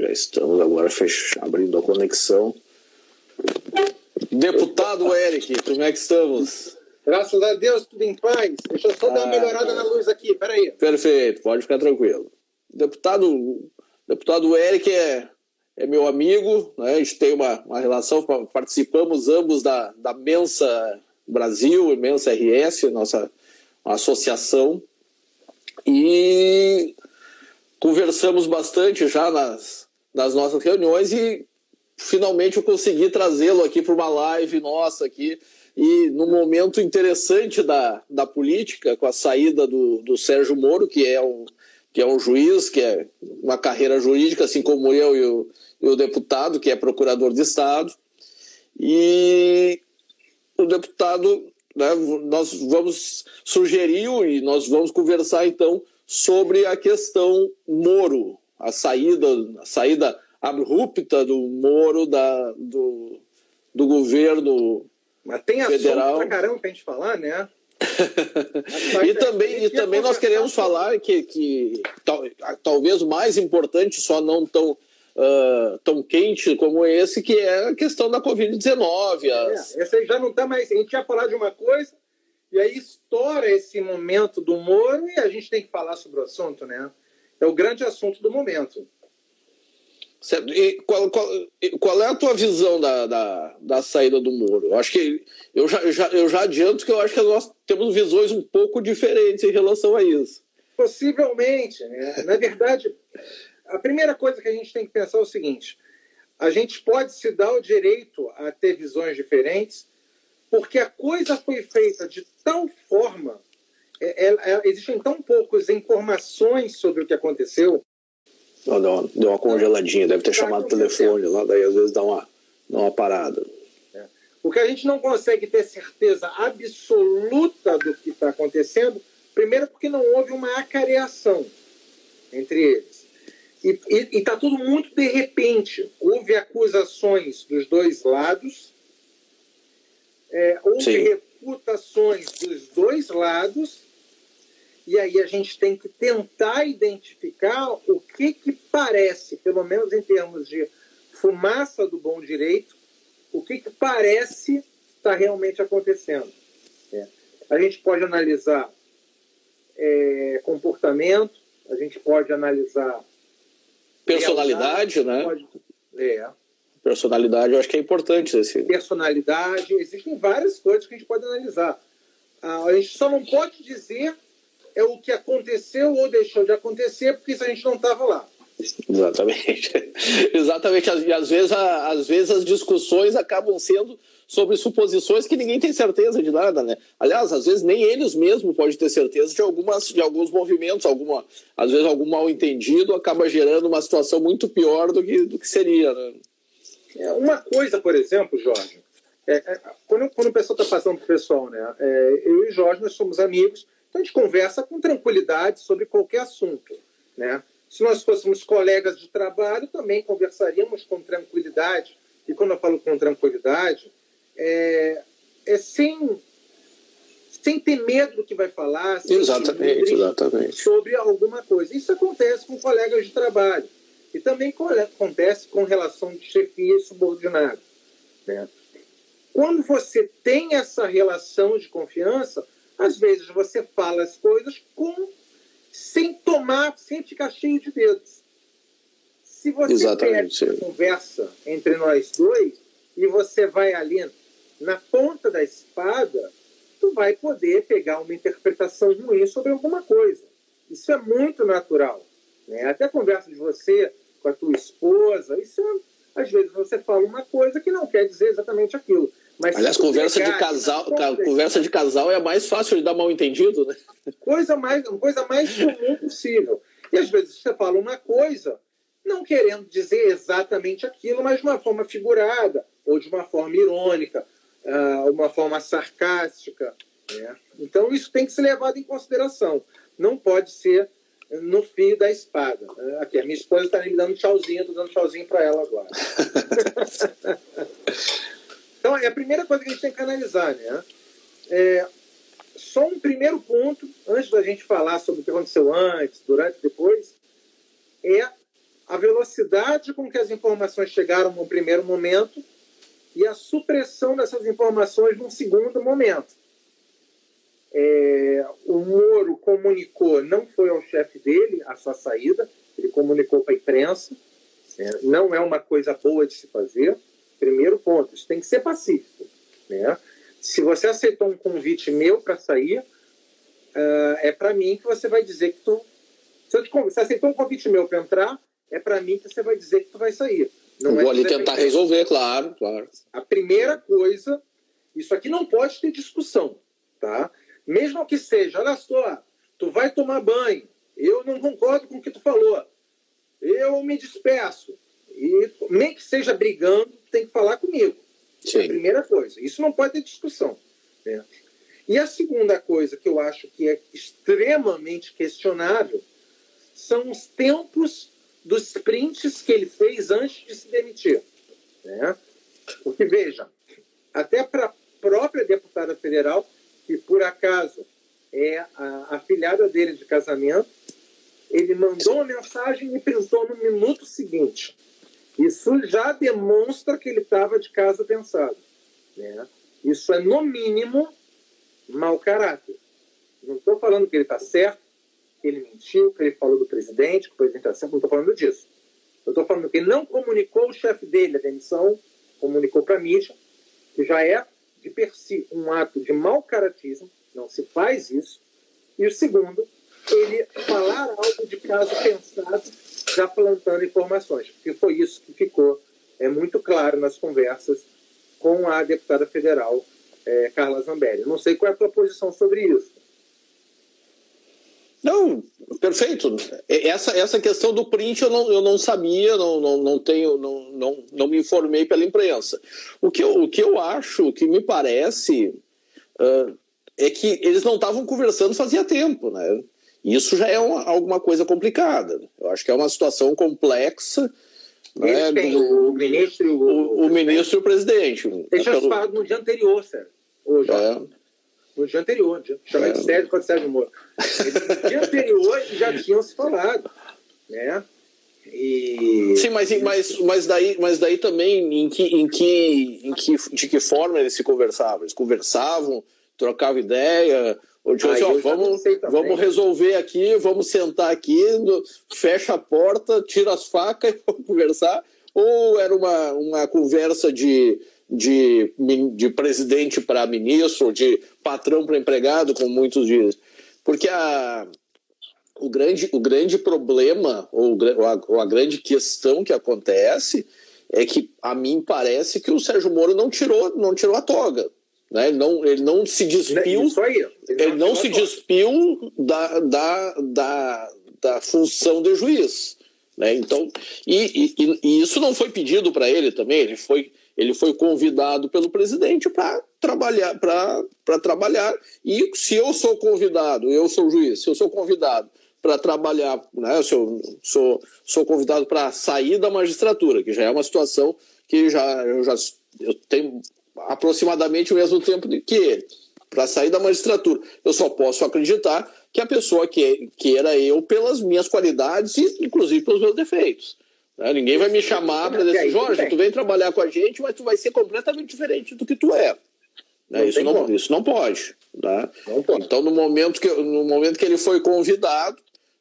Já estamos agora abrindo a conexão. Deputado Eric, como é que estamos? Graças a Deus, tudo em paz. Deixa eu só dar uma melhorada na luz aqui, peraí. Perfeito, pode ficar tranquilo. Deputado Eric é meu amigo, né? A gente tem uma relação, participamos ambos da Mensa Brasil e Mensa RS, nossa associação, e conversamos bastante já nas nossas reuniões e finalmente eu consegui trazê-lo aqui para uma live nossa aqui, e num momento interessante da política, com a saída do Sérgio Moro, que é um juiz, que é uma carreira jurídica, assim como eu e o deputado, que é procurador de Estado. E o deputado, né, nós vamos sugerir e nós vamos conversar, então, sobre a questão Moro, a saída abrupta do Moro do governo. Mas tem federal. Assunto pra caramba pra gente falar, né? e também nós queremos falar que talvez o mais importante, só não tão quente como esse, que é a questão da Covid-19. Esse aí já não está mais. A gente ia falar de uma coisa, e aí estoura esse momento do Moro, e a gente tem que falar sobre o assunto, né? É o grande assunto do momento. E qual é a tua visão da saída do Moro? Eu acho que eu já adianto que eu acho que nós temos visões um pouco diferentes em relação a isso. Possivelmente, né? Na verdade, a primeira coisa que a gente tem que pensar é o seguinte: a gente pode se dar o direito a ter visões diferentes, porque a coisa foi feita de tal forma, existem tão poucas informações sobre o que aconteceu. Deu uma congeladinha, deve ter chamado o telefone lá, daí às vezes dá uma parada. Porque a gente não consegue ter certeza absoluta do que está acontecendo, primeiro porque não houve uma acareação entre eles. E está tudo muito de repente. Houve acusações dos dois lados, houve refutações dos dois lados, e aí a gente tem que tentar identificar o que parece, pelo menos em termos de fumaça do bom direito, o que parece estar realmente acontecendo. A gente pode analisar comportamento, a gente pode analisar personalidade, né? Personalidade, eu acho que é importante. Personalidade, existem várias coisas que a gente pode analisar. A gente só não pode dizer o que aconteceu ou deixou de acontecer, porque isso a gente não estava lá. Exatamente. Exatamente. E às vezes as discussões acabam sendo sobre suposições que ninguém tem certeza de nada, né? Aliás, às vezes nem eles mesmos podem ter certeza de alguns movimentos, às vezes algum mal entendido acaba gerando uma situação muito pior do que seria, né? Uma coisa, por exemplo, Jorge, quando o pessoal está passando para o pessoal, né? Eu e o Jorge, nós somos amigos, então a gente conversa com tranquilidade sobre qualquer assunto, né? Se nós fôssemos colegas de trabalho, também conversaríamos com tranquilidade. E quando eu falo com tranquilidade, sem ter medo do que vai falar, exatamente. Sobre alguma coisa. Isso acontece com colegas de trabalho. E também acontece com relação de chefia e subordinado, né? Quando você tem essa relação de confiança, às vezes você fala as coisas sem ficar cheio de dedos. Se você pega uma conversa entre nós dois e você vai ali na ponta da espada, tu vai poder pegar uma interpretação ruim sobre alguma coisa. Isso é muito natural, né? Até a conversa de você com a tua esposa, às vezes você fala uma coisa que não quer dizer exatamente aquilo. Mas aliás, conversa de casal é a mais fácil de dar mal entendido, né? Coisa mais comum possível. E às vezes você fala uma coisa não querendo dizer exatamente aquilo, mas de uma forma figurada, ou de uma forma irônica, uma forma sarcástica, né? Então isso tem que ser levado em consideração. Não pode ser no fio da espada. Aqui, a minha esposa está me dando tchauzinho, estou dando tchauzinho para ela agora. Então, é a primeira coisa que a gente tem que analisar, né? Só um primeiro ponto, antes da gente falar sobre o que aconteceu antes, durante e depois, é a velocidade com que as informações chegaram no primeiro momento e a supressão dessas informações num segundo momento. O Moro comunicou, não foi ao chefe dele a sua saída, ele comunicou para a imprensa, não é uma coisa boa de se fazer. Primeiro ponto, isso tem que ser pacífico, né? Se você aceitou um convite meu para sair, é para mim que você vai dizer que tu... Se você aceitou um convite meu para entrar, é para mim que você vai dizer que tu vai sair. Não vou ali tentar resolver, claro. A primeira coisa, isso aqui não pode ter discussão, tá? Mesmo que seja, olha só, tu vai tomar banho, eu não concordo com o que tu falou, eu me despeço, e nem que seja brigando, tem que falar comigo. Sim. É a primeira coisa. Isso não pode ter discussão, né? E a segunda coisa que eu acho que é extremamente questionável são os tempos dos prints que ele fez antes de se demitir, né? Porque, veja, até para a própria deputada federal, que por acaso é a afilhada dele de casamento, ele mandou uma mensagem e printou no minuto seguinte. Isso já demonstra que ele estava de casa pensado, né? Isso é, no mínimo, mau caráter. Não estou falando que ele está certo, que ele mentiu, que ele falou do presidente, que o presidente está certo, não estou falando disso. Eu estou falando que ele não comunicou o chefe dele a demissão, comunicou para a mídia, que já é, de per si, um ato de mau caratismo, não se faz isso. E o segundo, ele falar algo de caso pensado, já plantando informações, porque foi isso que ficou muito claro nas conversas com a deputada federal Carla Zambelli. Não sei qual é a tua posição sobre isso. Não, perfeito. Essa questão do print eu não sabia, não me informei pela imprensa. O que eu acho, o que me parece, é que eles não estavam conversando fazia tempo, né? Isso já é alguma coisa complicada. Eu acho que é uma situação complexa. Né? Tem o ministro e o presidente. Eles já se falaram no dia anterior, Sérgio. No dia anterior, chamei de Sérgio contra Sérgio Moro. No dia anterior já tinham se falado, né? Sim, mas daí também de que forma eles se conversavam? Eles conversavam, trocavam ideia, ou tipo assim, vamos resolver aqui, vamos sentar aqui, fecha a porta, tira as facas e vamos conversar? Ou era uma conversa de presidente para ministro, de patrão para empregado, como muitos dizem? Porque o grande problema, ou a grande questão que acontece é que, a mim parece que o Sérgio Moro não tirou a toga. Né? Ele não se despiu. Ele não se despiu da função de juiz. Né? Então, e isso não foi pedido para ele também. Ele foi convidado pelo presidente para trabalhar. E se eu sou convidado, eu sou juiz, se eu sou convidado para trabalhar, né? Se eu sou convidado para sair da magistratura, que já é uma situação que eu tenho aproximadamente o mesmo tempo que ele, para sair da magistratura. Eu só posso acreditar que a pessoa queira eu pelas minhas qualidades e, inclusive, pelos meus defeitos. Né? Ninguém vai me chamar para dizer, Jorge, tu vem trabalhar com a gente, mas tu vai ser completamente diferente do que tu é. Né? Isso não pode. Né? Não pode. Então, no momento que ele foi convidado,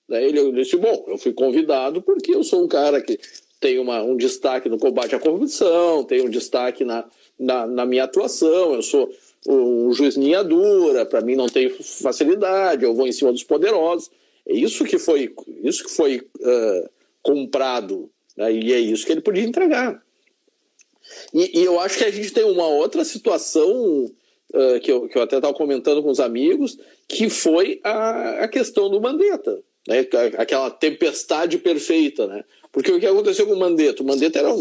né, ele disse, bom, eu fui convidado porque eu sou um cara que tem um destaque no combate à corrupção, tem um destaque na minha atuação, eu sou um juiz linha dura, para mim não tem facilidade, eu vou em cima dos poderosos. É isso que foi comprado, né, e é isso que ele podia entregar. E eu acho que a gente tem uma outra situação que eu até estava comentando com os amigos, que foi a questão do Mandetta, né, aquela tempestade perfeita, né? Porque o que aconteceu com o Mandetta? O Mandetta era,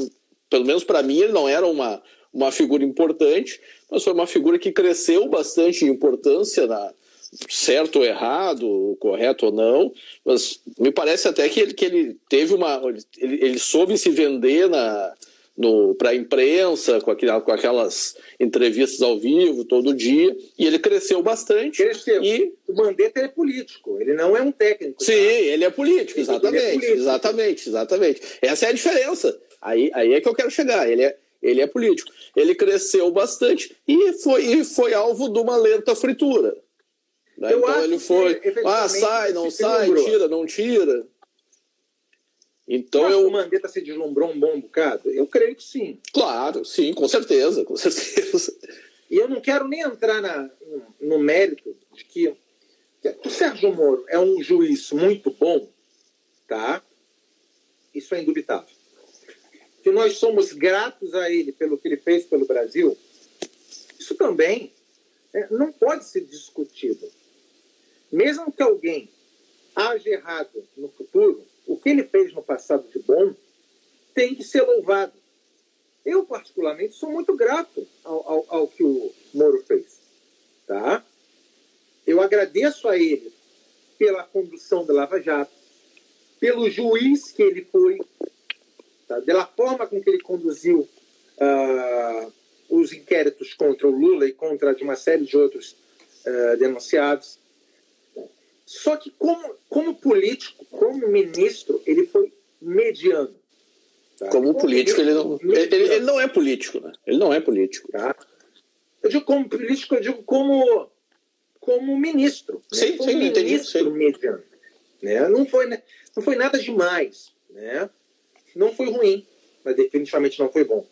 pelo menos para mim, ele não era uma figura importante, mas foi uma figura que cresceu bastante em importância, certo ou errado, correto ou não, mas me parece até que ele teve ele soube se vender para a imprensa, com aquelas entrevistas ao vivo todo dia, e ele cresceu bastante. Cresceu. E o Mandetta é político, ele não é um técnico. Sim, ele é político, exatamente, exatamente. Essa é a diferença. Aí é que eu quero chegar. Ele é político. Ele cresceu bastante e foi alvo de uma lenta fritura. Né? Então ele foi, sai, não sai, tira, não tira. Então o Mandetta se deslumbrou um bom bocado? Eu creio que sim. Claro, sim, com certeza. E eu não quero nem entrar no mérito de que o Sérgio Moro é um juiz muito bom, tá? Isso é indubitável. Que nós somos gratos a ele pelo que ele fez pelo Brasil, isso também não pode ser discutido. Mesmo que alguém haja errado no futuro, o que ele fez no passado de bom tem que ser louvado. Eu, particularmente, sou muito grato ao que o Moro fez. Tá? Eu agradeço a ele pela condução da Lava Jato, pelo juiz que ele foi, tá? Pela forma com que ele conduziu os inquéritos contra o Lula e contra de uma série de outros denunciados. Só que como político, como ministro, ele foi mediano. Tá? Como político, ele não é político, né? Ele não é político. Tá? Eu digo como político, eu digo como ministro. Sim, né? Como ministro mediano. Né? Não foi nada demais. Né? Não foi ruim, mas definitivamente não foi bom.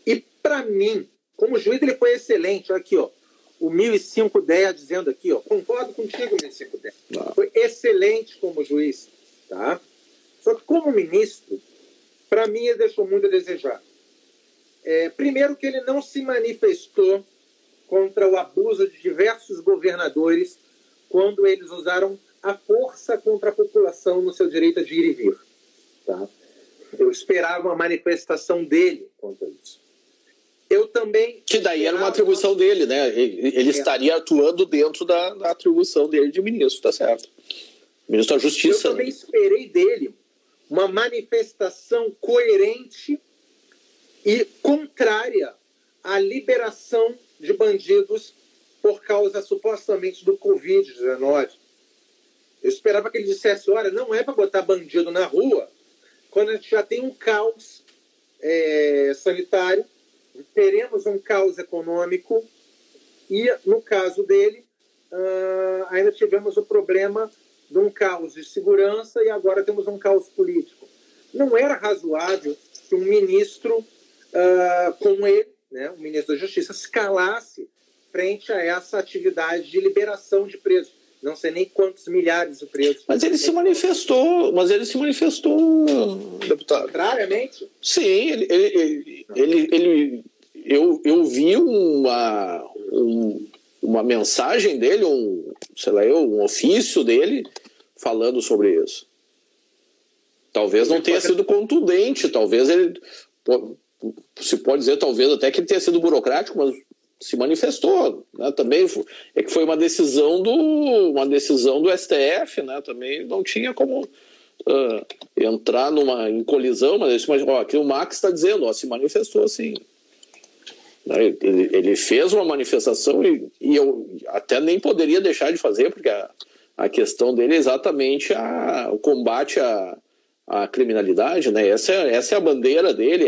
E, para mim, como juiz, ele foi excelente. Olha aqui, ó. O 1005-10 dizendo aqui, ó, concordo contigo, 1005-10. Foi excelente como juiz, tá? Só que como ministro, para mim, ele deixou muito a desejar. Primeiro que ele não se manifestou contra o abuso de diversos governadores quando eles usaram a força contra a população no seu direito de ir e vir. Tá? Eu esperava uma manifestação dele contra isso. Eu também... Que daí era uma atribuição dele, né? Ele estaria atuando dentro da atribuição dele de ministro, tá certo? Ministro da Justiça. Eu também esperei dele uma manifestação coerente e contrária à liberação de bandidos por causa, supostamente, do Covid-19. Eu esperava que ele dissesse, olha, não é para botar bandido na rua quando a gente já tem um caos sanitário, teremos um caos econômico e, no caso dele, ainda tivemos o problema de um caos de segurança e agora temos um caos político. Não era razoável que um ministro como ele, né, o ministro da Justiça, se calasse frente a essa atividade de liberação de presos. Não sei nem quantos milhares de presos. Mas ele se manifestou, deputado. Contrariamente? Sim, eu vi uma mensagem dele, um ofício dele falando sobre isso. Talvez não tenha sido contundente, talvez ele... Se pode dizer, talvez até que ele tenha sido burocrático, mas se manifestou, né? Também é que foi uma decisão do STF, né? Também não tinha como entrar em colisão, mas aqui o Max está dizendo, se manifestou assim. Ele fez uma manifestação e eu até nem poderia deixar de fazer, porque a questão dele é exatamente o combate à criminalidade, né? Essa é a bandeira dele,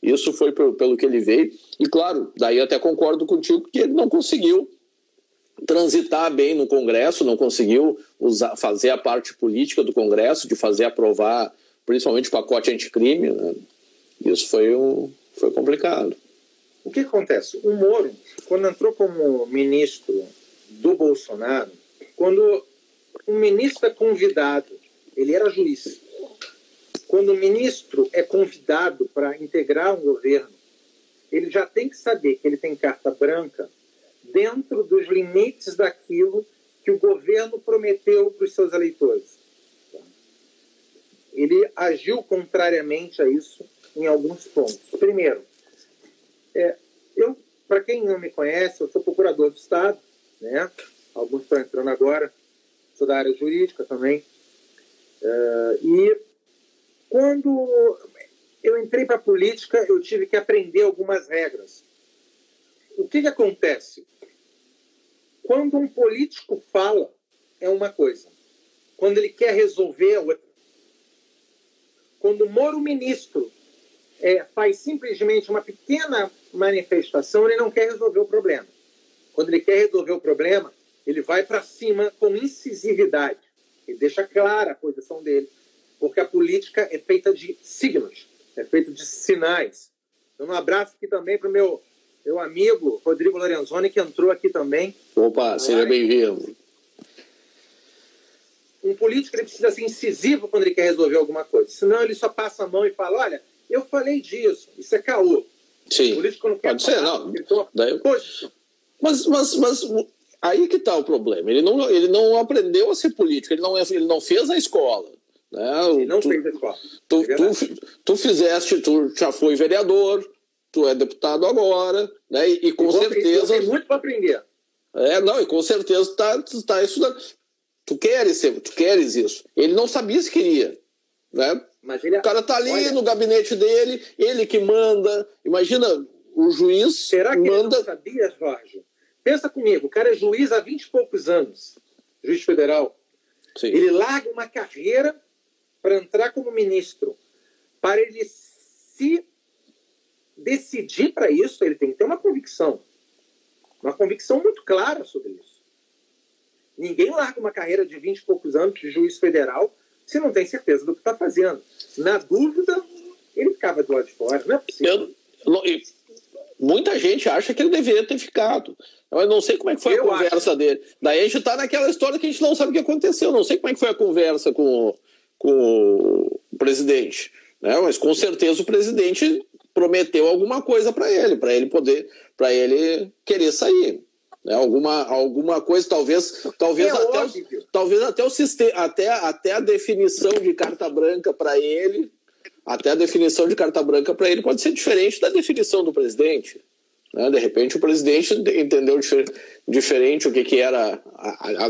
isso foi pelo que ele veio. E claro, daí eu até concordo contigo que ele não conseguiu transitar bem no Congresso, não conseguiu fazer a parte política do Congresso, de fazer aprovar principalmente o pacote anticrime, né? Isso foi complicado. O que acontece? O Moro, quando entrou como ministro do Bolsonaro, quando um ministro é convidado, ele era juiz, quando o ministro é convidado para integrar um governo, ele já tem que saber que ele tem carta branca dentro dos limites daquilo que o governo prometeu para os seus eleitores. Ele agiu contrariamente a isso em alguns pontos. Primeiro, para quem não me conhece, eu sou procurador do Estado, né? Alguns estão entrando agora, sou da área jurídica também. E quando eu entrei para a política, eu tive que aprender algumas regras. O que acontece? Quando um político fala, é uma coisa. Quando ele quer resolver, é outra. Quando o Moro ministro faz simplesmente uma pequena manifestação, ele não quer resolver o problema. Quando ele quer resolver o problema, ele vai para cima com incisividade. Ele deixa clara a posição dele. Porque a política é feita de signos, é feita de sinais. Então, um abraço aqui também para o meu amigo Rodrigo Lorenzoni, que entrou aqui também. Opa, seja bem-vindo. Um político ele precisa ser incisivo quando ele quer resolver alguma coisa. Senão ele só passa a mão e fala, olha, eu falei disso, isso é caô. Sim, o político não quer pode ser, não. Daí... Mas aí que está o problema. Ele não aprendeu a ser político, ele não fez a escola. Né? Ele não fez a escola. Tu já foi vereador, tu é deputado agora, né? E com certeza... Tem muito para aprender. E com certeza tá estudando. Tu queres isso. Ele não sabia se queria, né? Mas o cara tá ali no gabinete dele, ele que manda. Imagina, o juiz Será que manda... ele não sabia, Jorge? Pensa comigo, o cara é juiz há 20 e poucos anos, juiz federal. Sim. Ele larga uma carreira para entrar como ministro. Para ele se decidir para isso, ele tem que ter uma convicção muito clara sobre isso. Ninguém larga uma carreira de 20 e poucos anos de juiz federal se não tem certeza do que está fazendo. Na dúvida, ele ficava do lado de fora. Não é possível. Muita gente acha que ele deveria ter ficado. Eu não sei como é que foi a conversa dele. Daí a gente está naquela história que a gente não sabe o que aconteceu. Não sei como é que foi a conversa com o presidente. Né? Mas com certeza o presidente prometeu alguma coisa para ele querer sair. Né? Alguma coisa, talvez até o sistema, até a definição de carta branca para ele, pode ser diferente da definição do presidente. Né? De repente o presidente entendeu diferente o que era,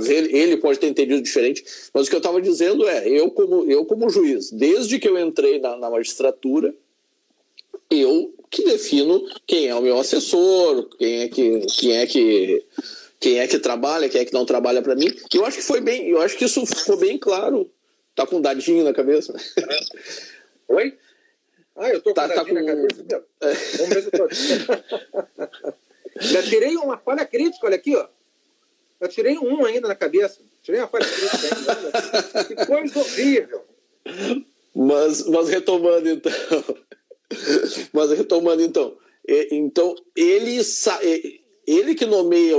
ele pode ter entendido diferente, mas o que eu estava dizendo eu como juiz, desde que eu entrei na magistratura, eu que defino quem é o meu assessor, quem é que trabalha, quem é que não trabalha para mim. Eu acho que isso ficou bem claro. Tá com um dadinho na cabeça? Oi? Eu tô com um dadinho na cabeça. Vamos ver se eu tô... Já tirei uma falha crítica, olha aqui, ó. Eu tirei ainda na cabeça. Tirei uma falha crítica ainda. Que coisa horrível. Mas retomando então. Então, ele que nomeia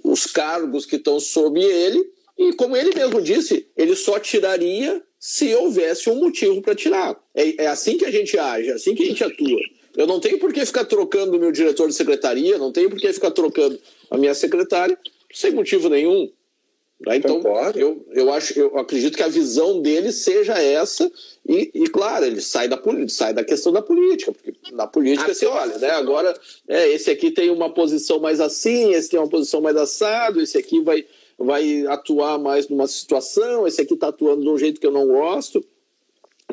os cargos que estão sob ele, e como ele mesmo disse, ele só tiraria se houvesse um motivo para tirar. É assim que a gente age, é assim que a gente atua. Eu não tenho por que ficar trocando o meu diretor de secretaria, não tenho por que ficar trocando a minha secretária sem motivo nenhum. Então, eu acredito que a visão dele seja essa, e claro, ele sai da questão da política, porque na política você olha, né? Agora, esse aqui tem uma posição mais assim, esse tem uma posição mais assado, esse aqui vai atuar mais numa situação, esse aqui está atuando de um jeito que eu não gosto,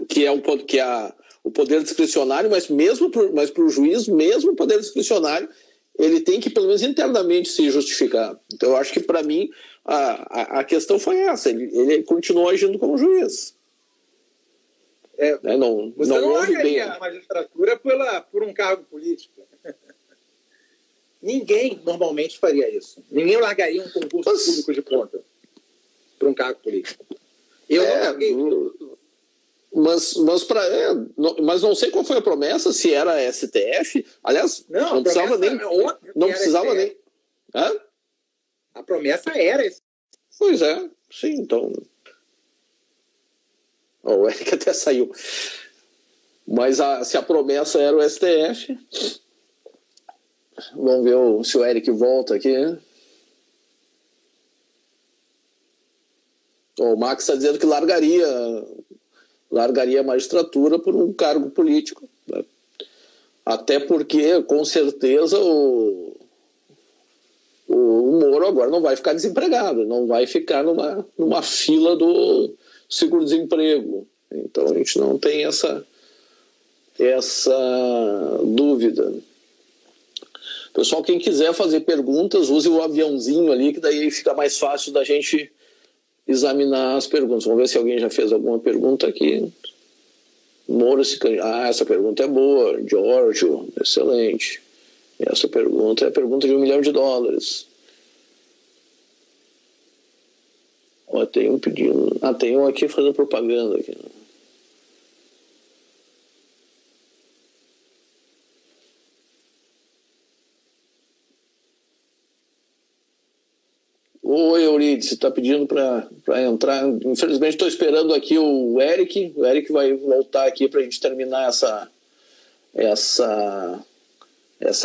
que é o poder discricionário, mas para o juiz, mesmo o poder discricionário, ele tem que, pelo menos internamente, se justificar. Então, eu acho que, para mim, a questão foi essa. Ele continuou agindo como juiz. Você não largaria a magistratura por um cargo político. Ninguém normalmente faria isso. Ninguém largaria um concurso público de ponta por um cargo político. Eu não larguei. Mas não sei qual foi a promessa, se era a STF. Aliás, não precisava nem. Não precisava nem. Hã? A promessa era esse. Pois é, sim, então. O Eric até saiu. Mas se a promessa era o STF. Vamos ver se o Eric volta aqui. O Max está dizendo que largaria a magistratura por um cargo político. Né? Até porque, com certeza, o Moro agora não vai ficar desempregado, não vai ficar numa fila do seguro-desemprego. Então a gente não tem essa dúvida. Pessoal, quem quiser fazer perguntas, use o aviãozinho ali, que daí fica mais fácil da gente examinar as perguntas. Vamos ver se alguém já fez alguma pergunta aqui. Moro se candidato. Essa pergunta é boa. Giorgio, excelente. Essa pergunta é a pergunta de $1 milhão. Ó, tem um pedindo. Tem um aqui fazendo propaganda aqui. Oi, Euridice, você está pedindo para entrar. Infelizmente, estou esperando aqui o Eric. O Eric vai voltar aqui para a gente terminar essa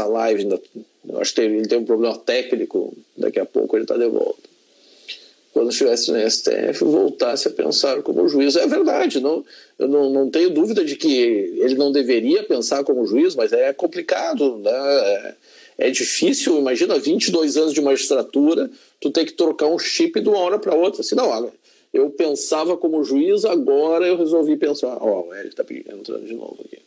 live. Eu acho que ele tem um problema técnico. Daqui a pouco ele está de volta. Quando estivesse no STF, voltasse a pensar como juiz. É verdade, eu não tenho dúvida de que ele não deveria pensar como juiz, mas é complicado, né? É difícil, imagina 22 anos de magistratura, tu tem que trocar um chip de uma hora para outra. Assim, não, eu pensava como juiz, agora eu resolvi pensar. Ó, o Eric está entrando de novo aqui.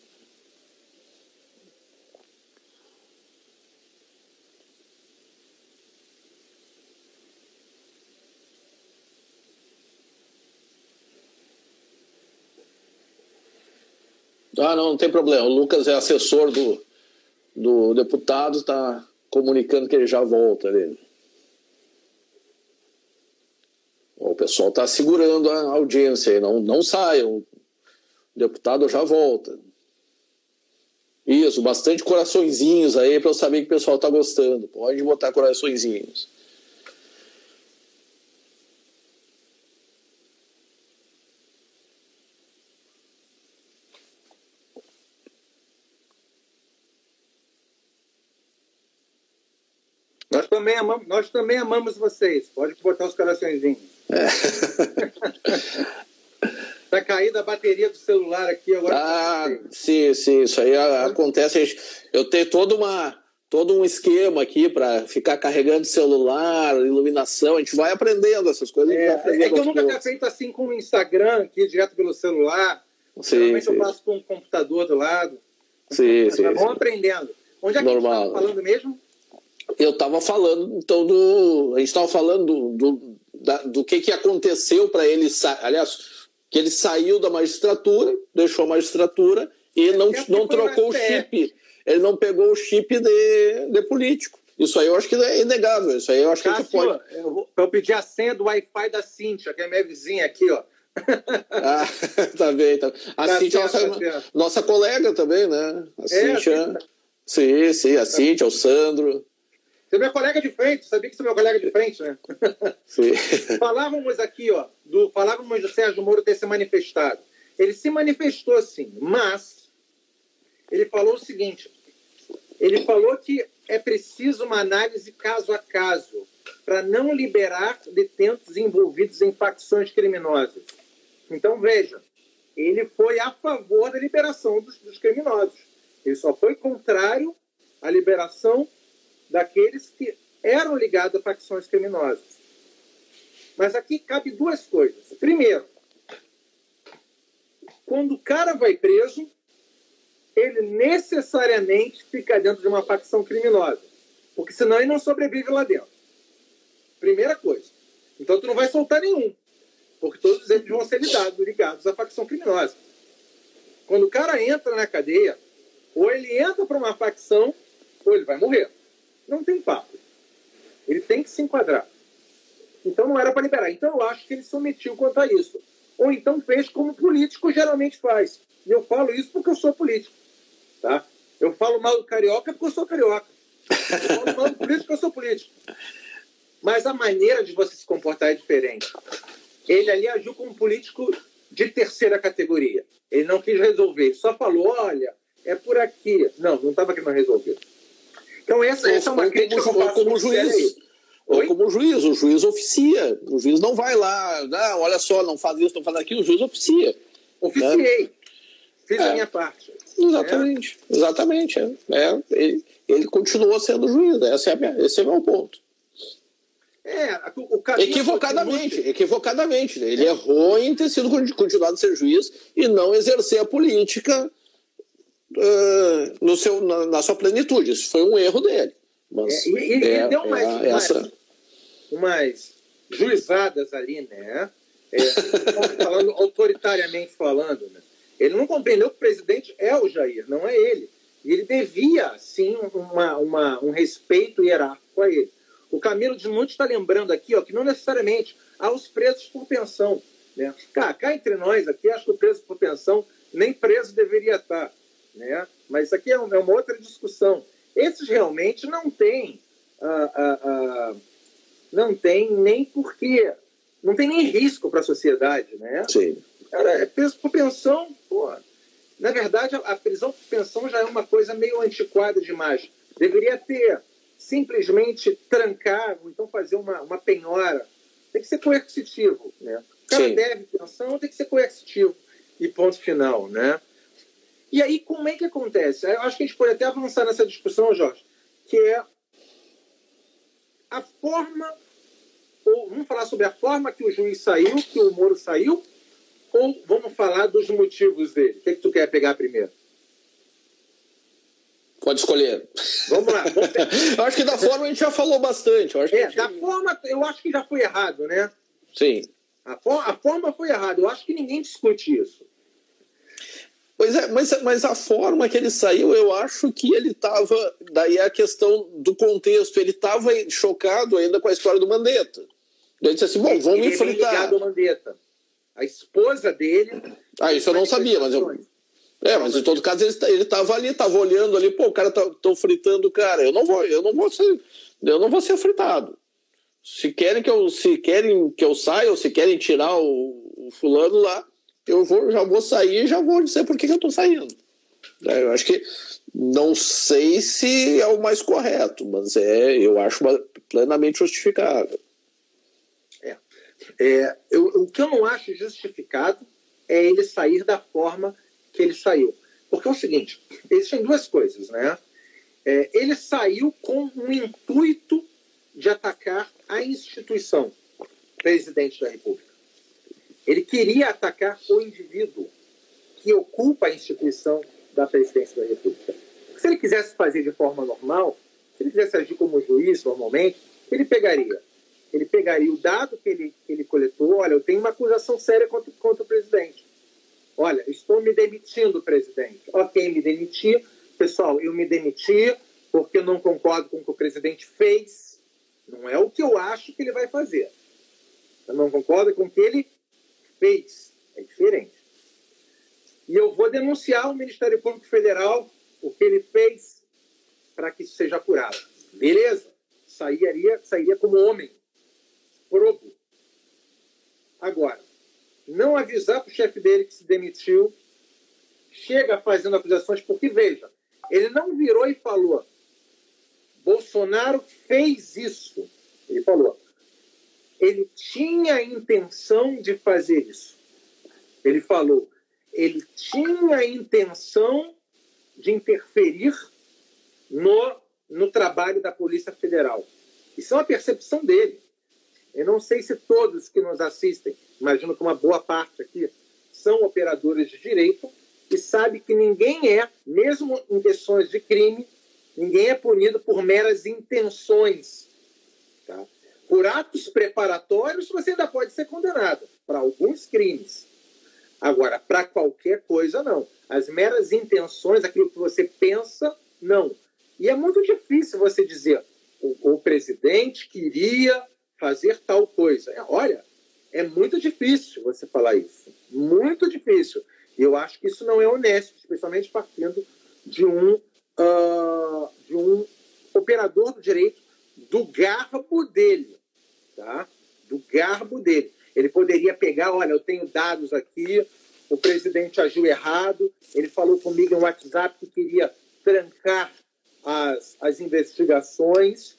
Não tem problema. O Lucas é assessor do deputado, está comunicando que ele já volta ali. O pessoal está segurando a audiência aí, não saiam. O deputado já volta. Isso, bastante coraçõezinhos aí para eu saber que o pessoal está gostando. Pode botar coraçõezinhos. Nós também amamos vocês. Pode botar os coraçõezinhos. Tá caída a bateria do celular aqui agora. Sim, isso aí acontece. Eu tenho todo um esquema aqui para ficar carregando celular, iluminação. A gente vai aprendendo essas coisas. É que eu nunca tinha feito assim com o Instagram, aqui direto pelo celular. Geralmente eu passo com um computador do lado. Sim. Vamos aprendendo. Onde é que a gente estava falando mesmo? Eu estava falando, então, a gente estava falando do que aconteceu para ele, aliás, que ele saiu da magistratura, deixou a magistratura e não trocou o chip. Ele não pegou o chip de político. Isso aí eu acho que é inegável. Isso aí eu acho que a gente pode. Eu pedi a senha do Wi-Fi da Cíntia, que é minha vizinha aqui, ó. Tá bem. A Cíntia é nossa colega também, né? A Cíntia. Sim, a Cíntia, o Sandro. Você é meu colega de frente, sabia que você é meu colega de frente, né? Sim. Falávamos aqui, falávamos do Sérgio Moro ter se manifestado. Ele se manifestou sim, mas ele falou o seguinte, ele falou que é preciso uma análise caso a caso para não liberar detentos envolvidos em facções criminosas. Então, veja, ele foi a favor da liberação dos criminosos. Ele só foi contrário à liberação daqueles que eram ligados a facções criminosas. Mas aqui cabe duas coisas. Primeiro, quando o cara vai preso, ele necessariamente fica dentro de uma facção criminosa. Porque senão ele não sobrevive lá dentro. Primeira coisa. Então tu não vai soltar nenhum. Porque todos eles vão ser ligados à facção criminosa. Quando o cara entra na cadeia, ou ele entra para uma facção, ou ele vai morrer. Não tem papo. Ele tem que se enquadrar. Então não era para liberar. Então eu acho que ele se omitiu quanto a isso. Ou então fez como político geralmente faz. E eu falo isso porque eu sou político. Tá? Eu falo mal do carioca porque eu sou carioca. Eu falo mal do político porque eu sou político. Mas a maneira de você se comportar é diferente. Ele ali agiu como político de terceira categoria. Ele não quis resolver. Ele só falou, olha, é por aqui. Não estava querendo resolver. Então essa é uma crítica como juiz. Ou como juiz. O juiz oficia. O juiz não vai lá, não, olha só, não faz isso, não faz aquilo. O juiz oficia. Oficiei. Né? Fiz a minha parte. Exatamente. Ele continuou sendo juiz. Esse é o meu ponto. Equivocadamente. Ele errou em ter sido continuado a ser juiz e não exercer a política na sua plenitude. Isso foi um erro dele. Mas ele deu umas juizadas ali, né? Falando, autoritariamente falando, né? Ele não compreendeu que o presidente é o Jair, não é ele. E ele devia, sim, um respeito hierárquico a ele. O Camilo de Monte está lembrando aqui, ó, que não necessariamente há os presos por pensão. Né? Cá entre nós, aqui, acho que o preso por pensão nem preso deveria estar. Né? Mas isso aqui é uma outra discussão. Esses realmente não têm nem porquê, não tem nem risco para a sociedade. Né? Sim. Cara, é preso por pensão, pô. Na verdade, a prisão por pensão já é uma coisa meio antiquada demais. Deveria ter simplesmente trancar, ou então fazer uma penhora. Tem que ser coercitivo, né? O cara deve pensão, tem que ser coercitivo. E ponto final, né? E aí, como é que acontece? Eu acho que a gente pode até avançar nessa discussão, Jorge, que é a forma, ou vamos falar sobre a forma que o juiz saiu, que o Moro saiu, ou vamos falar dos motivos dele? O que tu quer pegar primeiro? Pode escolher. Vamos lá. Eu acho que da forma a gente já falou bastante. Da forma, eu acho que já foi errado, né? Sim. A forma foi errada. Eu acho que ninguém discute isso. Pois é, mas a forma que ele saiu, eu acho que ele estava... Daí a questão do contexto. Ele estava chocado ainda com a história do Mandetta. Ele disse assim, bom, vamos me enfrentar. Ele é ligado ao Mandetta. A esposa dele... isso eu não sabia, mas mas em todo caso ele estava ali, estava olhando ali, pô, o cara estão fritando o cara, eu não vou ser fritado. Se querem que eu saia, ou se querem tirar o fulano lá, já vou sair e já vou dizer por que eu estou saindo. Eu acho que não sei se é o mais correto, mas eu acho plenamente justificável. O que eu não acho justificado é ele sair da forma que ele saiu. Porque é o seguinte, existem duas coisas, né? Ele saiu com um intuito de atacar a instituição, presidente da República. Ele queria atacar o indivíduo que ocupa a instituição da presidência da República. Se ele quisesse fazer de forma normal, se ele quisesse agir como juiz normalmente, ele pegaria o dado que ele coletou. Olha, eu tenho uma acusação séria contra o presidente. Olha, estou me demitindo, presidente. Ok, me demiti. Pessoal, eu me demiti porque eu não concordo com o que o presidente fez. Não é o que eu acho que ele vai fazer. Eu não concordo com o que ele fez. É diferente. E eu vou denunciar ao Ministério Público Federal o que ele fez para que isso seja apurado. Beleza. Sairia como homem. Probo. Agora, não avisar para o chefe dele que se demitiu, chega fazendo acusações, porque, veja, ele não virou e falou Bolsonaro fez isso. Ele falou, ele tinha a intenção de fazer isso. Ele falou, ele tinha a intenção de interferir no trabalho da Polícia Federal. Isso é uma percepção dele. Eu não sei se todos que nos assistem, imagino que uma boa parte aqui, são operadores de direito e sabe que ninguém mesmo em questões de crime, ninguém é punido por meras intenções. Tá? Por atos preparatórios, você ainda pode ser condenado para alguns crimes. Agora, para qualquer coisa, não. As meras intenções, aquilo que você pensa, não. E é muito difícil você dizer o presidente queria fazer tal coisa. Olha, é muito difícil você falar isso. Muito difícil. E eu acho que isso não é honesto, especialmente partindo de um operador do direito, do garbo dele. Tá? Do garbo dele. Ele poderia pegar, olha, eu tenho dados aqui, o presidente agiu errado, ele falou comigo no WhatsApp que queria trancar as investigações.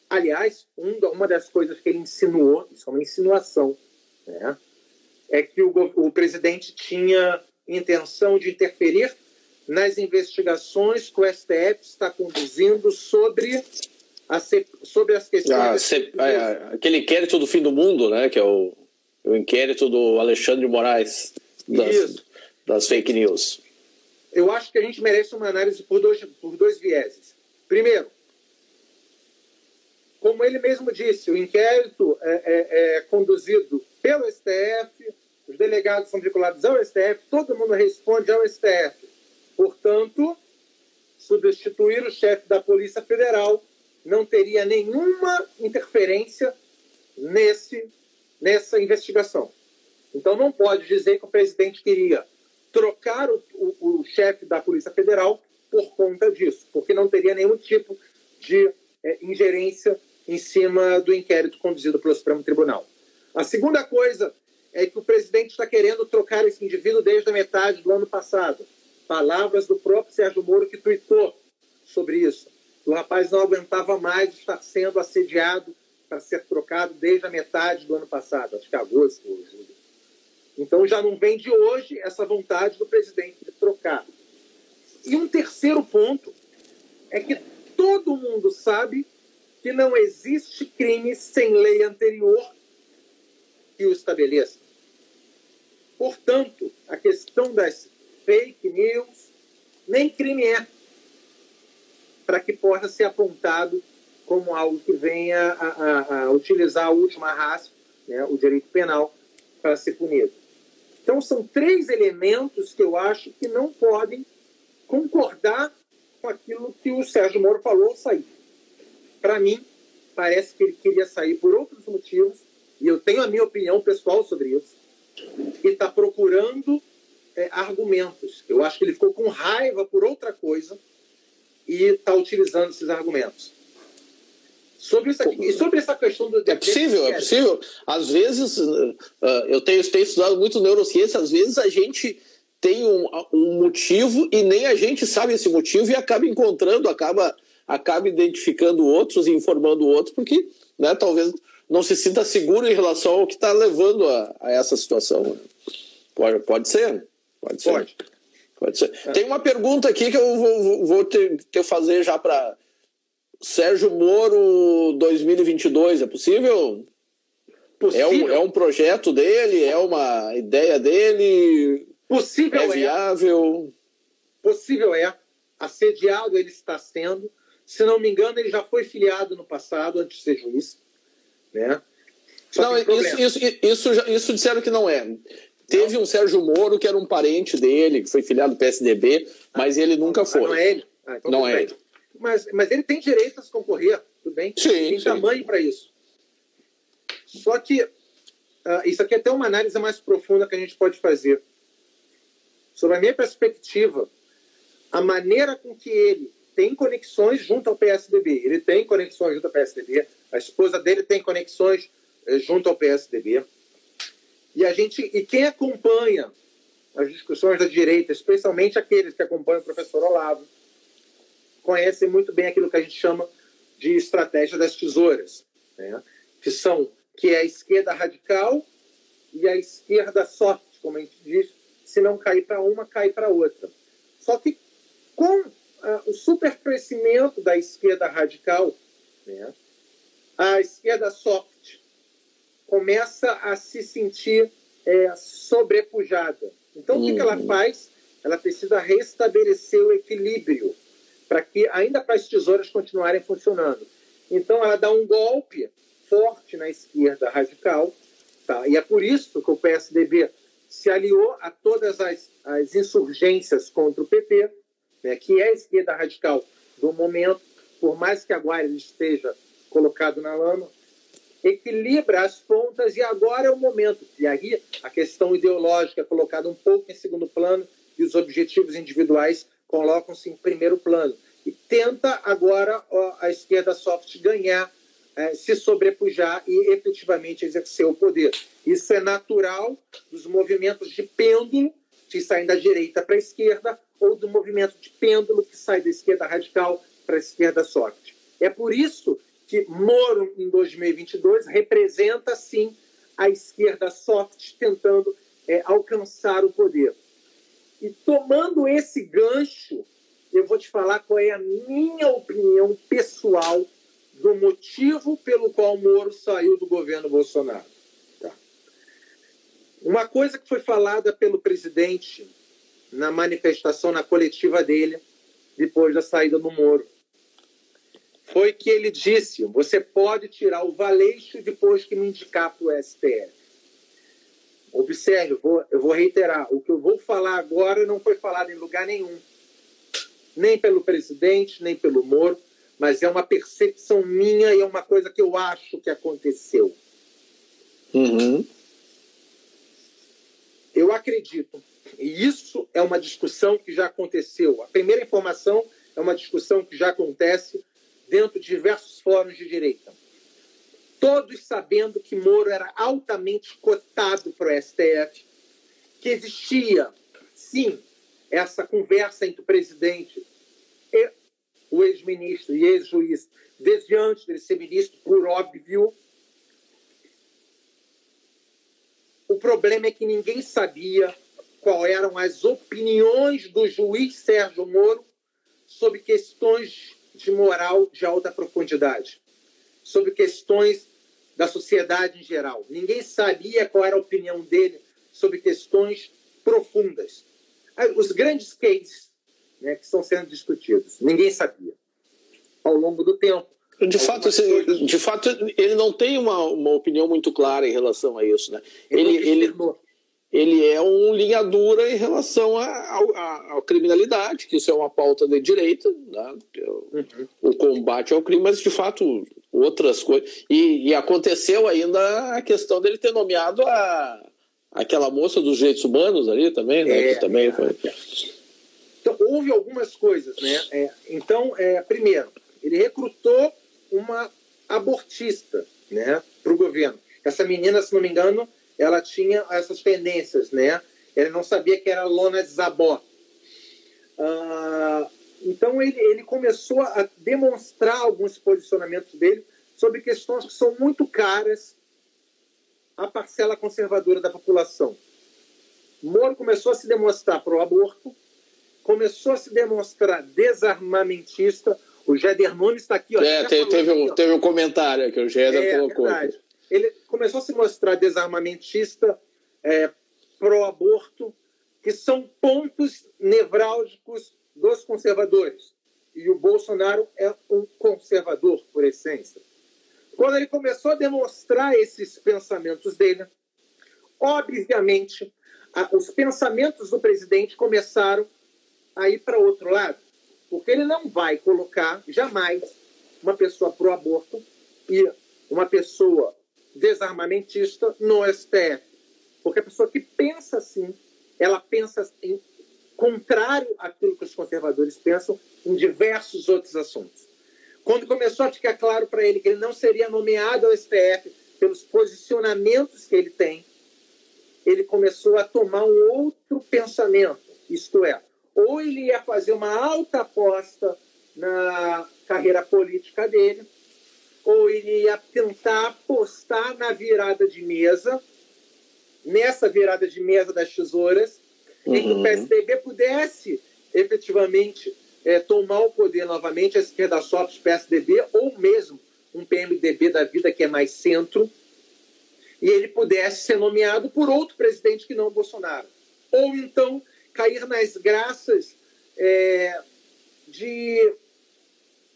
Aliás, uma das coisas que ele insinuou, isso é uma insinuação, né, é que o presidente tinha intenção de interferir nas investigações que o STF está conduzindo sobre as questões... aquele inquérito do fim do mundo, né, que é o inquérito do Alexandre de Moraes das fake news. eu acho que a gente merece uma análise por dois vieses. Primeiro, como ele mesmo disse, o inquérito é conduzido pelo STF, os delegados são vinculados ao STF, todo mundo responde ao STF. Portanto, substituir o chefe da Polícia Federal não teria nenhuma interferência nessa investigação. Então, não pode dizer que o presidente queria trocar o chefe da Polícia Federal por conta disso, porque não teria nenhum tipo de ingerência em cima do inquérito conduzido pelo Supremo Tribunal. A segunda coisa é que o presidente está querendo trocar esse indivíduo desde a metade do ano passado. Palavras do próprio Sérgio Moro, que tuitou sobre isso. O rapaz não aguentava mais estar sendo assediado para ser trocado desde a metade do ano passado, acho que agosto ou julho. Então já não vem de hoje essa vontade do presidente de trocar. E um terceiro ponto é que todo mundo sabe que não existe crime sem lei anterior que o estabeleça. Portanto, a questão das fake news nem crime é, para que possa ser apontado como algo que venha a utilizar a última ratio, né, o direito penal, para ser punido. Então, são três elementos que eu acho que não podem concordar com aquilo que o Sérgio Moro falou sair. Para mim, parece que ele queria sair por outros motivos, e eu tenho a minha opinião pessoal sobre isso, e está procurando argumentos. Eu acho que ele ficou com raiva por outra coisa e está utilizando esses argumentos. Sobre isso aqui, e sobre essa questão do... É possível. Às vezes, eu tenho estudado muito neurociência, às vezes a gente tem um motivo e nem a gente sabe esse motivo e acaba encontrando, acaba identificando outros e informando outros, porque, né, talvez não se sinta seguro em relação ao que está levando a essa situação. Pode ser. Pode ser. Tem uma pergunta aqui que eu vou ter que fazer já para Sérgio Moro 2022. É possível? É um projeto dele? É uma ideia dele? Possível é viável? Possível é. Assediado ele está sendo. Se não me engano, ele já foi filiado no passado, antes de ser juiz. Né? Não, isso disseram que não é. Teve um Sérgio Moro que era um parente dele, que foi filiado do PSDB, mas ele nunca foi. Não é ele? Então não é ele. Mas ele tem direito a se concorrer, tudo bem? Sim, tem tamanho para isso. Só que isso aqui é até uma análise mais profunda que a gente pode fazer. Sob a minha perspectiva, a maneira com que ele tem conexões junto ao PSDB, ele tem conexões junto ao PSDB, a esposa dele tem conexões junto ao PSDB, e quem acompanha as discussões da direita, especialmente aqueles que acompanham o professor Olavo, conhecem muito bem aquilo que a gente chama de estratégia das tesouras, né? que é a esquerda radical e a esquerda soft, como a gente diz, se não cair para uma, cai para outra. Só que com o supercrescimento da esquerda radical, né, a esquerda soft começa a se sentir sobrepujada. Então, o que ela faz? Ela precisa restabelecer o equilíbrio para que ainda para as tesouras continuarem funcionando. Então, ela dá um golpe forte na esquerda radical, tá? E é por isso que o PSDB se aliou a todas as insurgências contra o PT, né, que é a esquerda radical do momento, por mais que agora ele esteja colocado na lama, equilibra as pontas e agora é o momento. E aí a questão ideológica é colocada um pouco em segundo plano e os objetivos individuais colocam-se em primeiro plano. E tenta agora a esquerda soft ganhar, se sobrepujar e efetivamente exercer o poder. Isso é natural dos movimentos de pêndulo que saem da direita para a esquerda ou do movimento de pêndulo que sai da esquerda radical para a esquerda soft. É por isso que Moro, em 2022, representa, sim, a esquerda soft tentando alcançar o poder. E tomando esse gancho, eu vou te falar qual é a minha opinião pessoal do motivo pelo qual Moro saiu do governo Bolsonaro. Tá? Uma coisa que foi falada pelo presidente na manifestação, na coletiva dele, depois da saída do Moro. Foi que ele disse: você pode tirar o Valeixo depois que me indicar para o STF. Observe, eu vou reiterar, o que eu vou falar agora não foi falado em lugar nenhum, nem pelo presidente, nem pelo Moro, mas é uma percepção minha e é uma coisa que eu acho que aconteceu. Uhum. Eu acredito, e isso é uma discussão que já aconteceu. A primeira informação é uma discussão que já acontece dentro de diversos fóruns de direita. Todos sabendo que Moro era altamente cotado para o STF, que existia, sim, essa conversa entre o presidente e o ex-ministro e ex-juiz, desde antes dele ser ministro, por óbvio. O problema é que ninguém sabia quais eram as opiniões do juiz Sérgio Moro sobre questões de moral de alta profundidade, sobre questões da sociedade em geral. Ninguém sabia qual era a opinião dele sobre questões profundas. Os grandes cases, né, que estão sendo discutidos, ninguém sabia. Ao longo do tempo. De fato, ele não tem uma opinião muito clara em relação a isso, né? Ele é um linha dura em relação à criminalidade, que isso é uma pauta de direita, né? O combate ao crime, mas de fato outras coisas. E aconteceu ainda a questão dele ter nomeado aquela moça dos direitos humanos ali também, né? Que também foi. Então, houve algumas coisas, né? Primeiro, ele recrutou uma abortista, né, para o governo. Essa menina, se não me engano, ela tinha essas tendências, né? Ele não sabia que era Lona Zabó. Então ele começou a demonstrar alguns posicionamentos dele sobre questões que são muito caras à parcela conservadora da população. Moro começou a se demonstrar pró-aborto, começou a se demonstrar desarmamentista. O Jéder Nunes está aqui. Ó, teve um comentário que o Jéder colocou. Verdade. Ele começou a se mostrar desarmamentista, pró-aborto, que são pontos nevrálgicos dos conservadores. E o Bolsonaro é um conservador, por essência. Quando ele começou a demonstrar esses pensamentos dele, obviamente, os pensamentos do presidente começaram a ir para outro lado. Porque ele não vai colocar, jamais, uma pessoa pró-aborto e uma pessoa desarmamentista no STF. Porque a pessoa que pensa assim, ela pensa em contrário àquilo que os conservadores pensam em diversos outros assuntos. Quando começou a ficar claro para ele que ele não seria nomeado ao STF pelos posicionamentos que ele tem, ele começou a tomar um outro pensamento, isto é, ou ele ia fazer uma alta aposta na carreira política dele, ou ele ia tentar apostar na virada de mesa, nessa virada de mesa das tesouras, em que o PSDB pudesse efetivamente tomar o poder novamente, a esquerda sofre PSDB, ou mesmo um PMDB da vida que é mais centro, e ele pudesse ser nomeado por outro presidente que não o Bolsonaro. Ou então cair nas graças de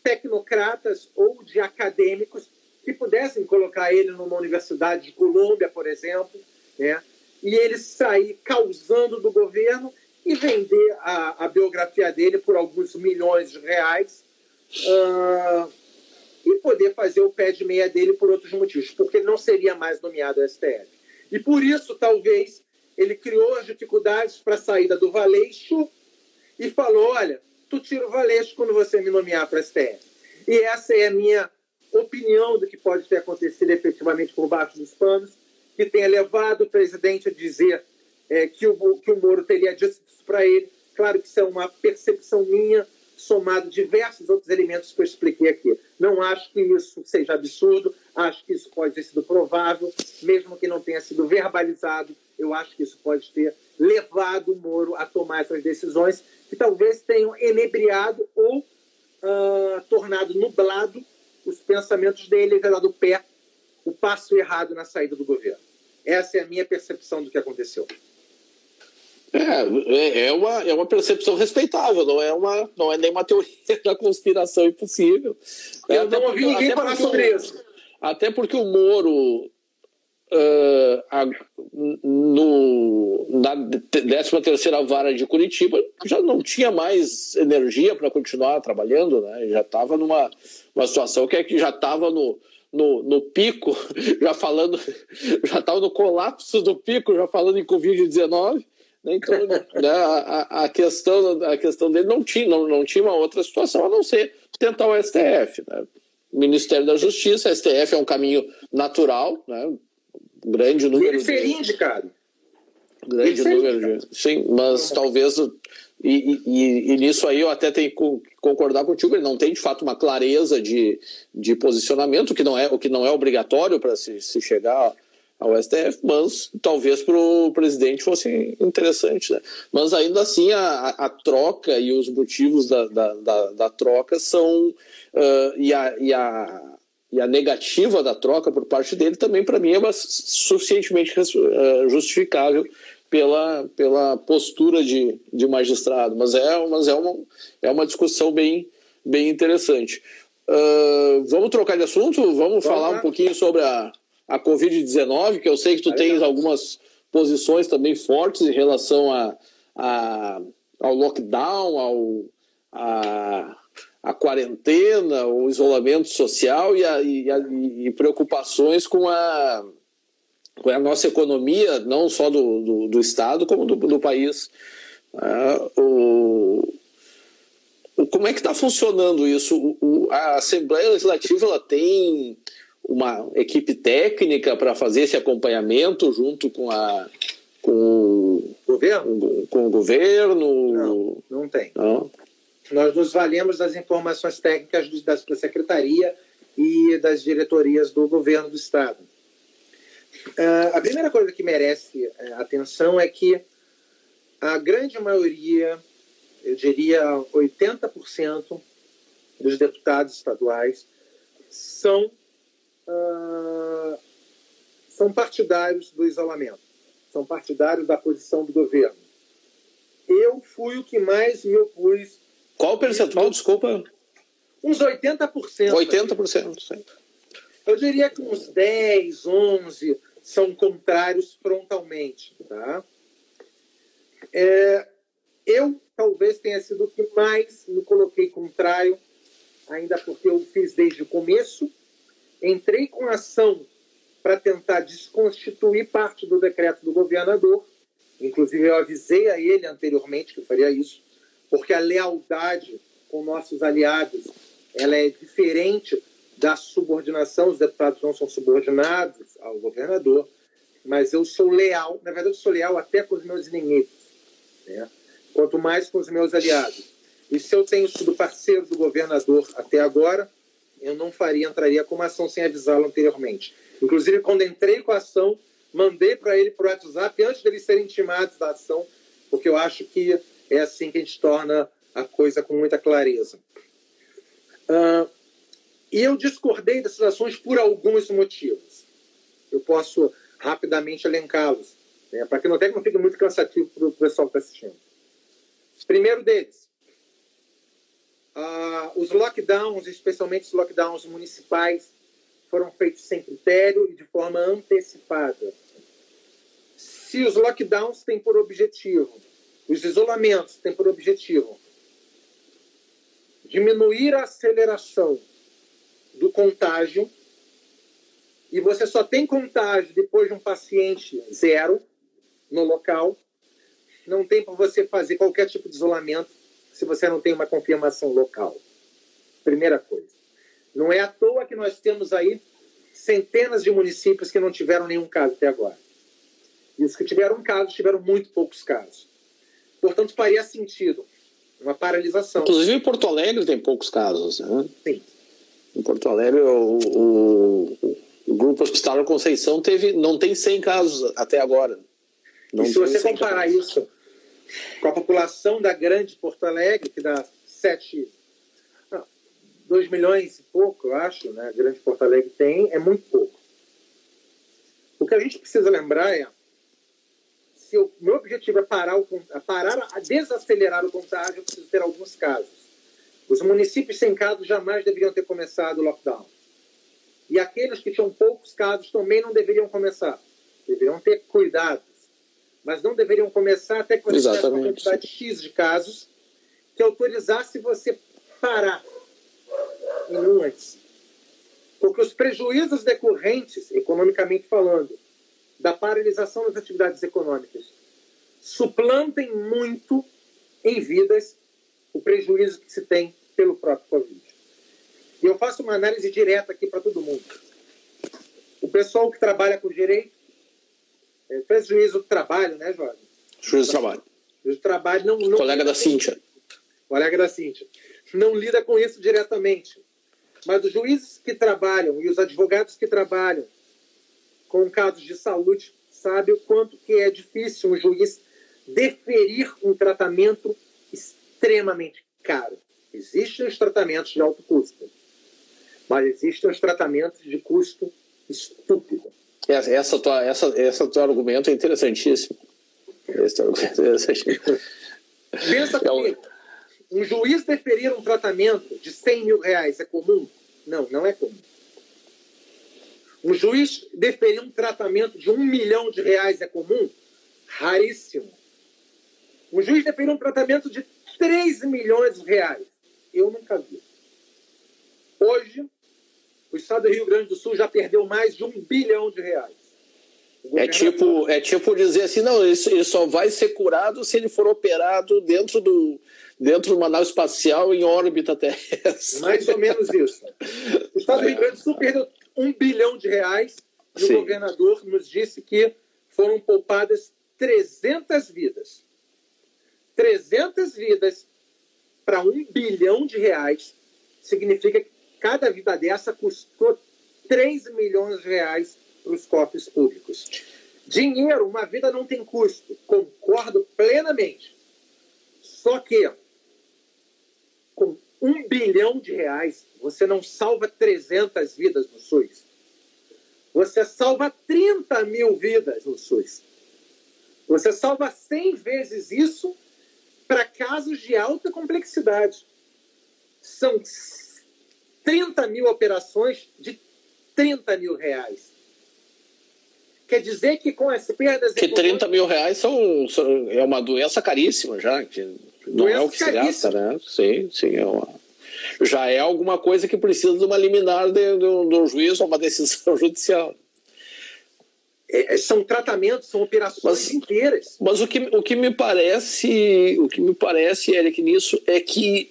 tecnocratas ou de acadêmicos que pudessem colocar ele numa universidade de Colômbia, por exemplo, né? E ele sair causando do governo e vender a biografia dele por alguns milhões de reais e poder fazer o pé de meia dele por outros motivos, porque ele não seria mais nomeado ao STF. E por isso, talvez, ele criou as dificuldades para a saída do Valeixo e falou: olha, tu tira o Valeixo quando você me nomear para a STF. E essa é a minha opinião do que pode ter acontecido efetivamente por baixo dos panos, que tenha levado o presidente a dizer que o Moro teria dito isso para ele. Claro que isso é uma percepção minha, somado diversos outros elementos que eu expliquei aqui. Não acho que isso seja absurdo, acho que isso pode ter sido provável, mesmo que não tenha sido verbalizado. Eu acho que isso pode ter levado o Moro a tomar essas decisões que talvez tenham enebriado ou tornado nublado os pensamentos dele e dado o passo errado na saída do governo. Essa é a minha percepção do que aconteceu. É uma percepção respeitável, não é nenhuma teoria da conspiração impossível. Eu não ouvi ninguém falar sobre isso. Até porque o Moro, na 13ª Vara de Curitiba, já não tinha mais energia para continuar trabalhando, né? Já estava numa situação que já estava no pico, já estava no colapso do pico, já falando em Covid-19. Então, né, a questão dele não tinha uma outra situação a não ser tentar o STF, né? Ministério da Justiça, STF é um caminho natural, né? Grande número. Ele seria indicado. Grande número de. Sim, mas talvez. E nisso aí eu até tenho que concordar contigo, ele não tem de fato uma clareza de posicionamento, o que não é obrigatório para se chegar ao STF, mas talvez para o presidente fosse interessante, né? Mas ainda assim a troca e os motivos da troca são e a negativa da troca por parte dele também para mim é suficientemente justificável pela postura de magistrado, mas é uma discussão bem interessante. Vamos trocar de assunto? Vamos falar um pouquinho sobre a Covid-19, que eu sei que tu tens algumas posições também fortes em relação ao lockdown, a quarentena, o isolamento social e preocupações com a nossa economia, não só do Estado, como do país. Como é que está funcionando isso? A Assembleia Legislativa ela tem uma equipe técnica para fazer esse acompanhamento junto com o governo? Não tem. Não? Nós nos valemos das informações técnicas da Secretaria e das diretorias do governo do Estado. A primeira coisa que merece atenção é que a grande maioria, eu diria 80% dos deputados estaduais são partidários do isolamento, são partidários da posição do governo. Eu fui o que mais me opus. Qual o percentual, desculpa? Uns 80%. 80%, sim. Eu diria que uns 10, 11 são contrários frontalmente. Tá? Eu talvez tenha sido o que mais me coloquei contrário, ainda porque eu fiz desde o começo. Entrei com ação para tentar desconstituir parte do decreto do governador. Inclusive, eu avisei a ele anteriormente que eu faria isso, porque a lealdade com nossos aliados ela é diferente da subordinação. Os deputados não são subordinados ao governador, mas eu sou leal. Na verdade, eu sou leal até com os meus inimigos, né? Quanto mais com os meus aliados. E se eu tenho sido parceiro do governador até agora, eu não entraria com uma ação sem avisá-lo anteriormente. Inclusive, quando entrei com a ação, mandei para ele por WhatsApp antes deles serem intimados da ação, porque eu acho que é assim que a gente torna a coisa com muita clareza. E eu discordei dessas ações por alguns motivos. Eu posso rapidamente elencá-los, né, para que não fique muito cansativo para o pessoal que está assistindo. Primeiro deles, os lockdowns, especialmente os lockdowns municipais, foram feitos sem critério e de forma antecipada. Se os lockdowns têm por objetivo, os isolamentos têm por objetivo diminuir a aceleração do contágio, e você só tem contágio depois de um paciente zero no local, não tem para você fazer qualquer tipo de isolamento se você não tem uma confirmação local. Primeira coisa. Não é à toa que nós temos aí centenas de municípios que não tiveram nenhum caso até agora. E os que tiveram casos, tiveram muito poucos casos. Portanto, faria sentido uma paralisação. Inclusive em Porto Alegre tem poucos casos, né? Sim. Em Porto Alegre, o Grupo Hospitalar Conceição não tem 100 casos até agora. E se você comparar isso com a população da grande Porto Alegre, que dá 2 milhões e pouco, eu acho, né? A grande Porto Alegre tem, é muito pouco. O que a gente precisa lembrar é, se o meu objetivo é desacelerar o contágio, eu preciso ter alguns casos. Os municípios sem casos jamais deveriam ter começado o lockdown. E aqueles que tinham poucos casos também não deveriam começar. Deveriam ter cuidados. Mas não deveriam começar até que você tivesse uma quantidade X de casos que autorizasse você parar em um antes. Porque os prejuízos decorrentes, economicamente falando, da paralisação das atividades econômicas suplantem muito em vidas o prejuízo que se tem pelo próprio Covid. E eu faço uma análise direta aqui para todo mundo. O pessoal que trabalha com direito, fez juízo do trabalho, né, Jorge? Juízo do trabalho. Juízo do trabalho não colega da Cíntia. Colega da Cíntia. Não lida com isso diretamente. Mas os juízes que trabalham e os advogados que trabalham com casos de saúde sabem o quanto que é difícil um juiz deferir um tratamento extremamente caro. Existem os tratamentos de alto custo, mas existem os tratamentos de custo estúpido. Esse teu argumento é interessantíssimo. Esse argumento é interessantíssimo. Pensa comigo. Um juiz deferir um tratamento de R$100 mil é comum? Não, não é comum. Um juiz deferir um tratamento de R$1 milhão é comum? Raríssimo. Um juiz deferir um tratamento de R$3 milhões, eu nunca vi. Hoje, o estado do Rio Grande do Sul já perdeu mais de R$1 bilhão. É tipo dizer assim, não, ele só vai ser curado se ele for operado dentro de uma nave espacial em órbita terrestre. Mais ou menos isso. O estado do Rio Grande do Sul perdeu R$1 bilhão e o governador nos disse que foram poupadas 300 vidas. 300 vidas para R$1 bilhão significa que cada vida dessa custou R$3 milhões para os cofres públicos. Dinheiro, uma vida não tem custo. Concordo plenamente. Só que com R$1 bilhão você não salva 300 vidas no SUS. Você salva 30 mil vidas no SUS. Você salva 100 vezes isso para casos de alta complexidade. São 30 mil operações de R$30 mil. Quer dizer que com as perdas... Que R$30 mil é uma doença caríssima já. Que não é o que se gasta, né? Sim. Já é alguma coisa que precisa de uma liminar do juiz ou uma decisão judicial. São tratamentos, são operações inteiras. Mas o que me parece, Eric, nisso é que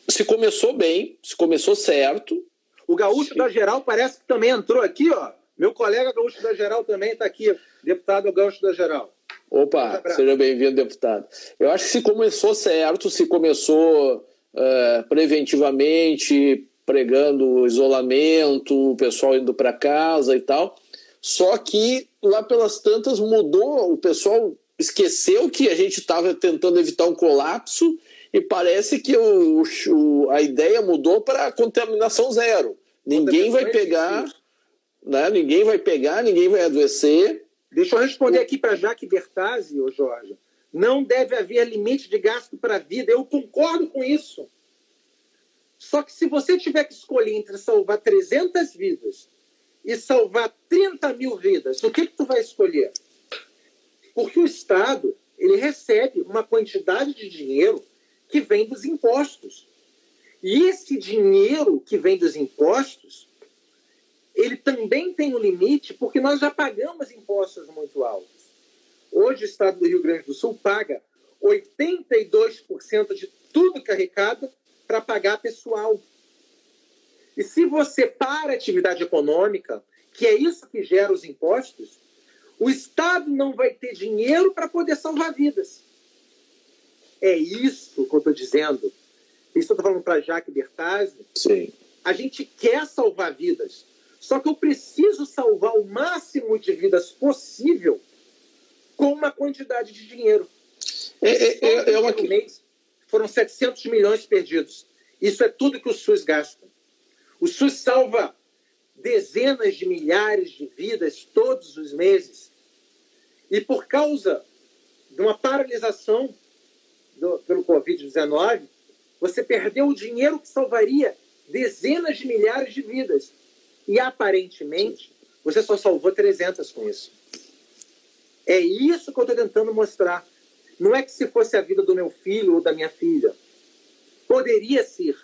se começou bem, se começou certo. O Gaúcho da Geral parece que também entrou aqui, ó. Meu colega Gaúcho da Geral também está aqui, deputado Gaúcho da Geral. Opa, seja bem-vindo, deputado. Eu acho que se começou certo, se começou preventivamente, pregando isolamento, o pessoal indo para casa e tal. Só que lá pelas tantas mudou, o pessoal esqueceu que a gente estava tentando evitar um colapso e parece que a ideia mudou para contaminação zero. Ninguém vai pegar, né? Ninguém vai adoecer. Deixa eu responder aqui para Jaque Bertazzi, ô Jorge. Não deve haver limite de gasto para a vida. Eu concordo com isso. Só que se você tiver que escolher entre salvar 300 vidas e salvar 30 mil vidas, o que tu vai escolher? Porque o Estado ele recebe uma quantidade de dinheiro que vem dos impostos. E esse dinheiro que vem dos impostos, ele também tem um limite, porque nós já pagamos impostos muito altos. Hoje o Estado do Rio Grande do Sul paga 82% de tudo que arrecada para pagar pessoal. E se você para a atividade econômica, que é isso que gera os impostos, o Estado não vai ter dinheiro para poder salvar vidas. É isso que eu estou dizendo. Isso eu estou falando para Jaque Bertazzi. Sim. A gente quer salvar vidas, só que eu preciso salvar o máximo de vidas possível com uma quantidade de dinheiro. No mês foram 700 milhões perdidos. Isso é tudo que o SUS gasta. O SUS salva dezenas de milhares de vidas todos os meses. E por causa de uma paralisação pelo Covid-19, você perdeu o dinheiro que salvaria dezenas de milhares de vidas. E, aparentemente, você só salvou 300 com isso. É isso que eu estou tentando mostrar. Não é que se fosse a vida do meu filho ou da minha filha. Poderia ser.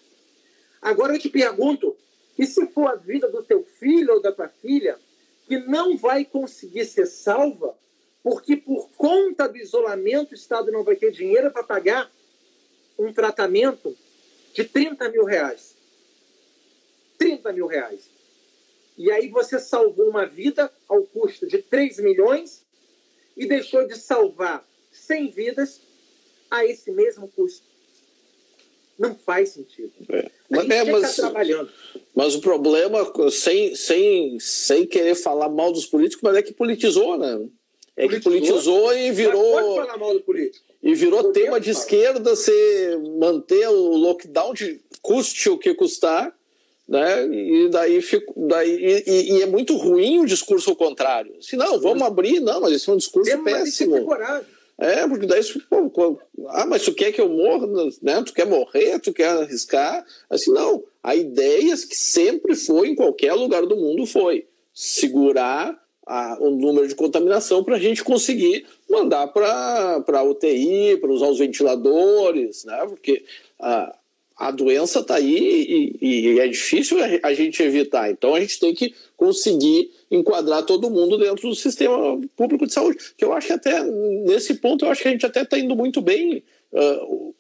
Agora eu te pergunto, e se for a vida do teu filho ou da tua filha, que não vai conseguir ser salva, porque por conta do isolamento o Estado não vai ter dinheiro para pagar um tratamento de 30 mil reais. 30 mil reais. E aí você salvou uma vida ao custo de 3 milhões e deixou de salvar 100 vidas a esse mesmo custo. Não faz sentido. A gente tinha que estar trabalhando. Mas o problema, sem querer falar mal dos políticos, mas é que politizou, né? Que politizou e virou... Mas pode falar mal do político. E virou tema de esquerda manter o lockdown, de custe o que custar, né? E daí é muito ruim o discurso ao contrário. Se não, vamos abrir, não, mas esse é um discurso péssimo. Porque daí, mas tu quer que eu morra, né? Tu quer morrer, tu quer arriscar? Assim, não. A ideia que sempre foi, em qualquer lugar do mundo, foi segurar o número de contaminação para a gente conseguir mandar para a UTI, para usar os ventiladores, né? Porque a doença está aí e é difícil a gente evitar. Então a gente tem que conseguir enquadrar todo mundo dentro do sistema público de saúde. Que eu acho que até, nesse ponto, eu acho que a gente até está indo muito bem.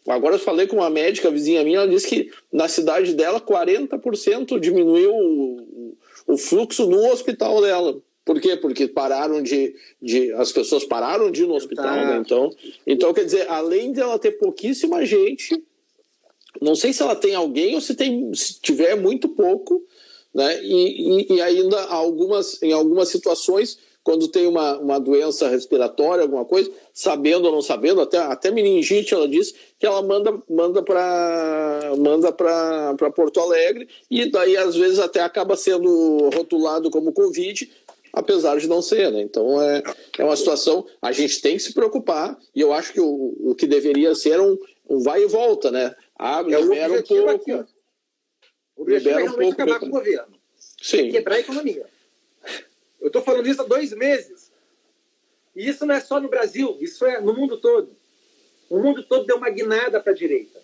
Agora eu falei com uma médica vizinha minha, ela disse que na cidade dela 40% diminuiu o fluxo no hospital dela. Por quê? Porque as pessoas pararam de ir no hospital, né? Então, quer dizer, além de ela ter pouquíssima gente, não sei se ela tem alguém ou se tiver muito pouco, né? E ainda em algumas situações, quando tem uma doença respiratória, alguma coisa, sabendo ou não sabendo, até meningite, ela disse que ela manda para Porto Alegre, e daí às vezes até acaba sendo rotulado como Covid, apesar de não ser, né? Então é uma situação, a gente tem que se preocupar, e eu acho que o que deveria ser um vai e volta, né? Libera um pouco. Aqui, ó. O objetivo é realmente acabar com o governo. Sim. Quebrar a economia. Eu estou falando isso há 2 meses. E isso não é só no Brasil, isso é no mundo todo. O mundo todo deu uma guinada para a direita.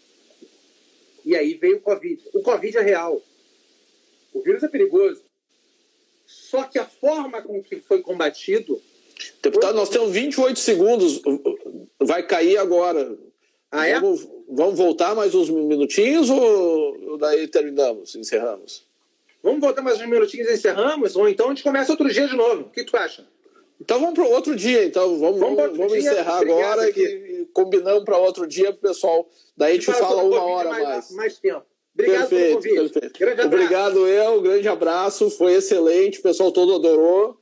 E aí veio o Covid. O Covid é real. O vírus é perigoso. Só que a forma com que foi combatido... Deputado, nós temos 28 segundos. Vai cair agora. Vamos voltar mais uns minutinhos ou daí encerramos? Vamos voltar mais uns minutinhos e encerramos? Ou então a gente começa outro dia de novo. O que tu acha? Então vamos para outro dia. Então vamos encerrar agora e combinamos para outro dia para o pessoal. Daí a gente fala 1 hora mais tempo. Obrigado pelo convite. Perfeito. Grande abraço. Obrigado, grande abraço. Foi excelente. O pessoal todo adorou.